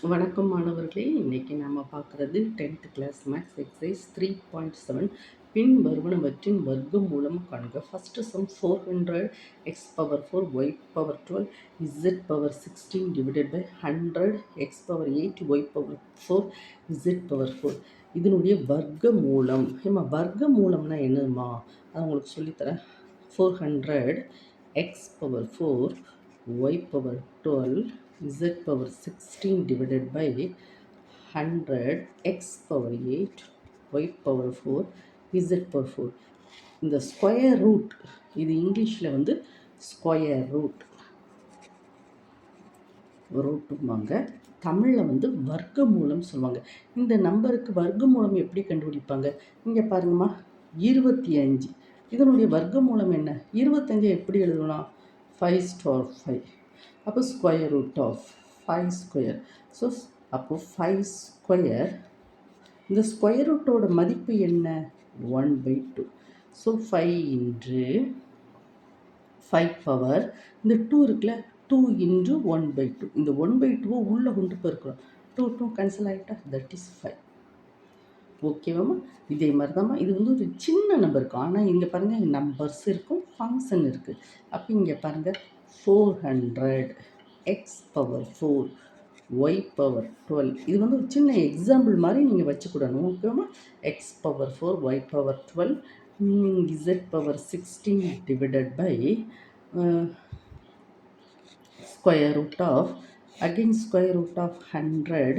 வணக்கம் மாணவர்களே, இன்னைக்கு நம்ம பார்க்குறது 10th கிளாஸ் மேக்ஸ் எக்ஸசைஸ் 3.7 பின் வருவனவற்றின் வர்க்க மூலம் காண்க. First sum 400 x power 4 y power 12 z power 16 divided by 100 x power 8 y power 4 z power 4 இதனுடைய வர்க்க மூலம். வர்க்க மூலம்னா என்னதுமா, அது உங்களுக்கு சொல்லித்தரேன். 400 x power 4 y power 12 z power 16 divided by 100 x power 8 y power 4 z power 4. இந்த ஸ்கொயர் ரூட், இது இங்கிலீஷில் வந்து ஸ்கொயர் ரூட்டுமாங்க, தமிழில் வந்து வர்க்க மூலம் சொல்லுவாங்க. இந்த நம்பருக்கு வர்க்க மூலம் எப்படி கண்டுபிடிப்பாங்க? இங்கே பாருங்கம்மா, 25. இதனுடைய வர்க்க மூலம் என்ன? 25 எப்படி எழுதலாம்? 5 star 5. அப்போ square root of 5 square. So அப்போ 5 ஸ்கொயர், இந்த ஸ்கொயர் ரூட்டோட மதிப்பு என்ன? 1/2. ஸோ 5 இன்ட்டு 5 பவர், இந்த 2 இருக்குல்ல, 2 இன்ட்டு 1/2. இந்த 1/2 உள்ளே கொண்டு போயிருக்கிறோம். 2 கேன்சல் ஆகிட்டா, தட் இஸ் 5. ஓகேவாம்மா? இதே மாதிரி தான்மா, இது வந்து ஒரு சின்ன நம்பர் இருக்கும். ஆனால் இங்கே பாருங்கள், நம்பர்ஸ் இருக்கும், ஃபங்க்ஷன் இருக்குது. அப்போ இங்கே பாருங்கள், 400 x பவர் 4 y பவர் 12. இது வந்து ஒரு சின்ன எக்ஸாம்பிள் மாதிரி நீங்கள் வச்சுக்கூடணும். ஓகேவாம்மா? x power 4 y power 12 z power 16 divided by square root of, again square root of 100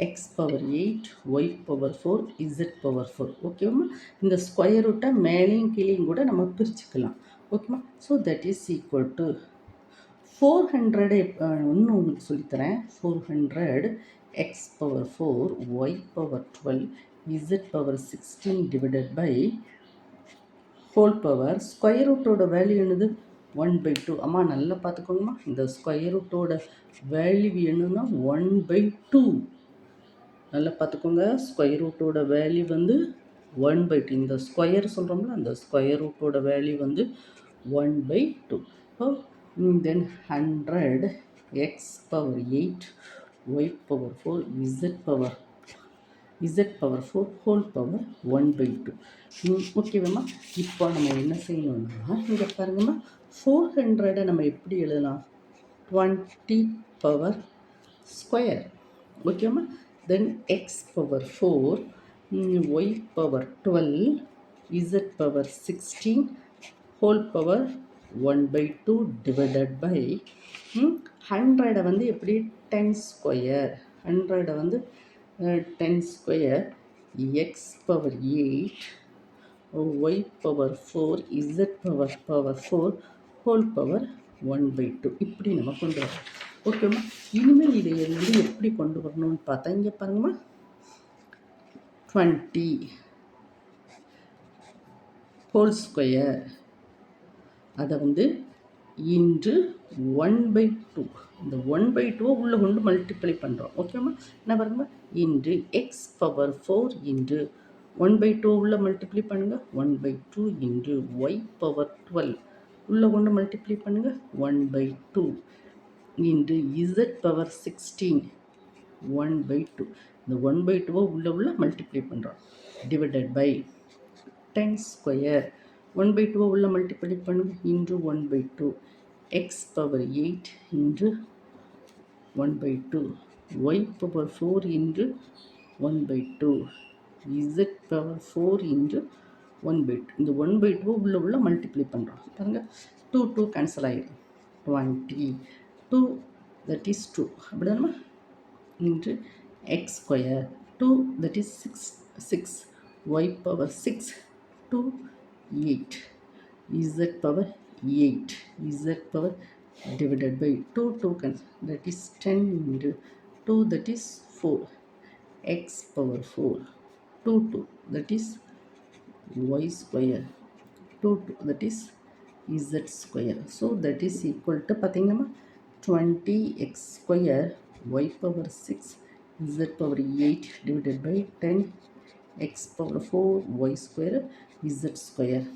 x power 8 y power 4 z power 4. ஓகேவா? இந்த ஸ்கொயர் ரூட்டை மேலேயும் கீழேயும் கூட நம்ம பிரிச்சுக்கலாம். ஓகேவா? So that is equal to 400. இன்னும் உங்களுக்கு சொல்லித்தரேன். 400 x power 4 y power 12 z power 16 divided by whole power, square ரூட்டோட வேல்யூ என்னது? 1/2. அம்மா நல்லா பார்த்துக்கோங்கம்மா, இந்த ஸ்கொயர் ரூட்டோட வேல்யூ என்னன்னா 1/2. நல்லா பார்த்துக்கோங்க, ஸ்கொயர் ரூட்டோட வேல்யூ வந்து 1/2. இந்த ஸ்கொயர் சொல்கிறோம்ல, அந்த ஸ்கொயர் ரூட்டோட வேல்யூ வந்து 1/2. தென் 100 x power 8 y power 4 z power 4 whole power 1/2. ஓகேவாம்மா? இப்போ நம்ம என்ன செய்யணும்னா, இங்கே பாருங்கம்மா, 400 நம்ம எப்படி எழுதலாம்? 20 பவர் ஸ்கொயர். ஓகேம்மா? Then x power 4 y power 12 z power 16 whole power 1/2 divided by 100 வந்து எப்படி? 10 ஸ்கொயர். 100 வந்து 10 square x power 8 y power 4 z power 4 whole power 1/2. இப்படி நம்ம கொண்டு வரோம். ஓகேம்மா? இனிமேல் இதை வந்து எப்படி கொண்டு வரணும்னு பார்த்தா, இங்கே பாருங்கம்மா, 20 ஹோல் ஸ்கொயர், அதை வந்து இன்று 1/2. இந்த 1/2 உள்ளே கொண்டு மல்டிப்ளை பண்ணுறோம். ஓகேம்மா? என்ன பாருங்கம்மா, இன்று எக்ஸ் பவர் 4 இன்று 1/2 உள்ள மல்டிப்ளை பண்ணுங்கள், 1/2 இன்று ஒய் பவர் 12 உள்ளே கொண்டு மல்டிப்ளை பண்ணுங்கள், 1/2 இன்று z பவர் 16 1/2. இந்த 1/2 உள்ள மல்டிப்ளை பண்ணுறோம், டிவைடட் பை 10 ஸ்கொயர். 1/2 உள்ள மல்டிப்ளை பண்ணுங்க, இன்று 1/2 எக்ஸ் பவர் 8 இன்று 1/2 ஒய் பவர் 4 இன்று 1/2 z பவர் 4 இன்று 1/2. இந்த 1/2 உள்ள மல்டிப்ளை பண்ணுறோம். பாருங்கள், 2 கேன்சல் ஆகிடும், 20 2 that is 2. அப்படி தானே? இன்று X square 2 that is 6 y power 6 2 8 z power 8 z power divided by 2 cancel, that is 10 into 2 that is 4 x power 4 2 that is y square 2 that is z square. So that is equal to பார்த்தீங்கன்னா 20x square y power 6 z power 8 divided by 10 x power 4 y square z square.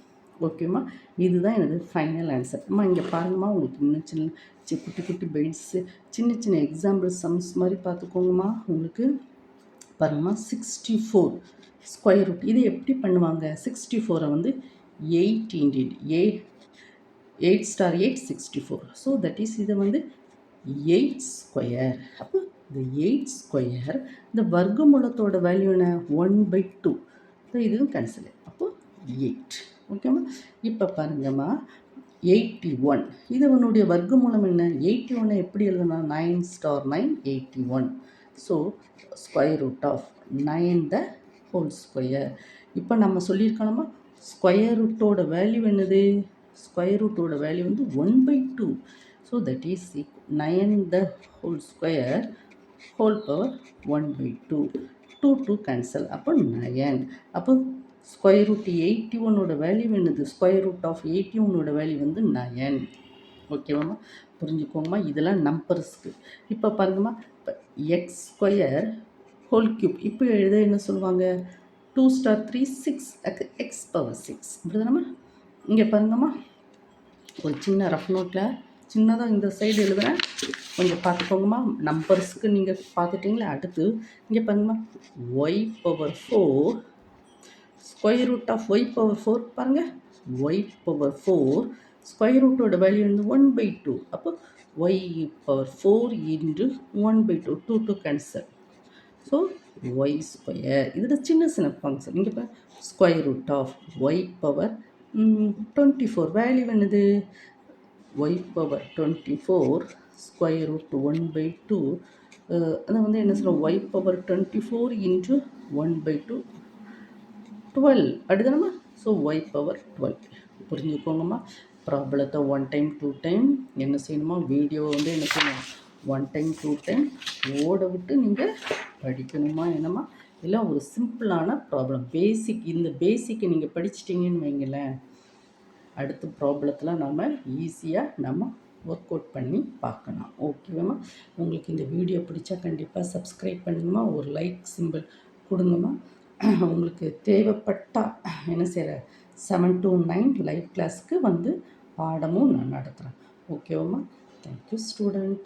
ஓகேம்மா, இதுதான் எனது final answer. அம்மா இங்கே பாருங்கம்மா, உங்களுக்கு இன்னும் குட்டி குட்டி பைட்ஸு, சின்ன சின்ன எக்ஸாம்பிள் சம்ஸ் மாதிரி பார்த்துக்கோங்கம்மா. உங்களுக்கு பாருங்கம்மா, 64 ஸ்கொயர் ரூட் இது எப்படி பண்ணுவாங்க? 64 வந்து 8 இன்டெட் 8 ஸ்டார் 8 64. ஸோ தட் இஸ் இதை வந்து 8 ஸ்கொயர். அப்போ இந்த 8 ஸ்கொயர் இந்த வர்க்கமூலத்தோட வேல்யூ என்ன? 1/2. ஸோ இதுவும் கேன்சல். அப்போ 8. ஓகேம்மா. இப்போ பாருங்கம்மா, 81 இது உன்னுடைய வர்க்கமூலம் என்ன? 81 எப்படி எழுதலாம்? 9 star 9 81. So square root of 9 the whole square. இப்போ நம்ம சொல்லியிருக்கோம்மா, ஸ்கொயர் ரூட்டோட வேல்யூ என்னது? ஸ்கொயர் ரூட்டோட வேல்யூ வந்து 1/2. So that is 9 the whole square whole power 1/2. 2 cancel. அப்போ 9. அப்போ ஸ்கொயர் ரூட் 81ஓட வேல்யூ என்னது? ஸ்கொயர் ரூட் ஆஃப் 81ஓட வேல்யூ வந்து 9. ஓகேவாம்மா? புரிஞ்சுக்கோங்கம்மா. இதெல்லாம் நம்பர்ஸ்க்கு. இப்போ பாருங்கம்மா, இப்போ எக்ஸ் ஸ்கொயர் ஹோல் க்யூப் இப்போ எழுத என்ன சொல்லுவாங்க? 2 ஸ்டார் 3 6 எக்ஸ் பவர் 6. இப்படிதானம்மா? இங்கே பாருங்கம்மா, ஒரு சின்ன ரஃப் நோட்டில் சின்னதாக இந்த சைடு எழுதுகிறேன், கொஞ்சம் பார்த்துக்கோங்கம்மா. நம்பர்ஸ்க்கு நீங்கள் பார்த்துட்டிங்களா? அடுத்து இங்கே பாருங்கம்மா, y power 4 square root of y power 4 பாருங்கள், ஒய் பவர் 4 ஸ்கொயர் ரூட்டோட வேல்யூ வந்து 1/2. அப்போ y power 4 into 1/2. 2 cancel. So y square இதோட சின்ன சின்ன ஃபங்க்ஷன். இங்கே இப்போ square root of y power 24 value என்னது? Y power 24 square root 1/2. அதை வந்து என்ன சொல்லுவோம்? ஒய் பவர் 24 இன்ட்டு 1/2 12 அப்படிதானம்மா? So y power 12. புரிஞ்சுக்கோங்கம்மா. ப்ராப்ளத்தை 1 டைம் 2 டைம் என்ன செய்யணுமா? வீடியோவை வந்து என்ன செய்யணும்? 1 டைம் 2 டைம் ஓட விட்டு நீங்கள் படிக்கணுமா? என்னம்மா? இதெல்லாம் ஒரு சிம்பிளான ப்ராப்ளம். இந்த பேசிக்கை நீங்கள் படிச்சிட்டிங்கன்னு வைங்களேன், அடுத்த ப்ராப்ளத்தில் நம்ம ஈஸியாக ஒர்க் அவுட் பண்ணி பார்க்கலாம். ஓகேவாம்மா? உங்களுக்கு இந்த வீடியோ பிடிச்சா கண்டிப்பாக சப்ஸ்கிரைப் பண்ணுங்கம்மா. ஒரு லைக் சிம்பிள் கொடுங்கம்மா. உங்களுக்கு தேவைப்பட்டால் என்ன செய்கிற 7 to 9 லைவ் கிளாஸ்க்கு வந்து பாடமும் நான் நடத்துகிறேன். ஓகேவாம்மா? Thank you student.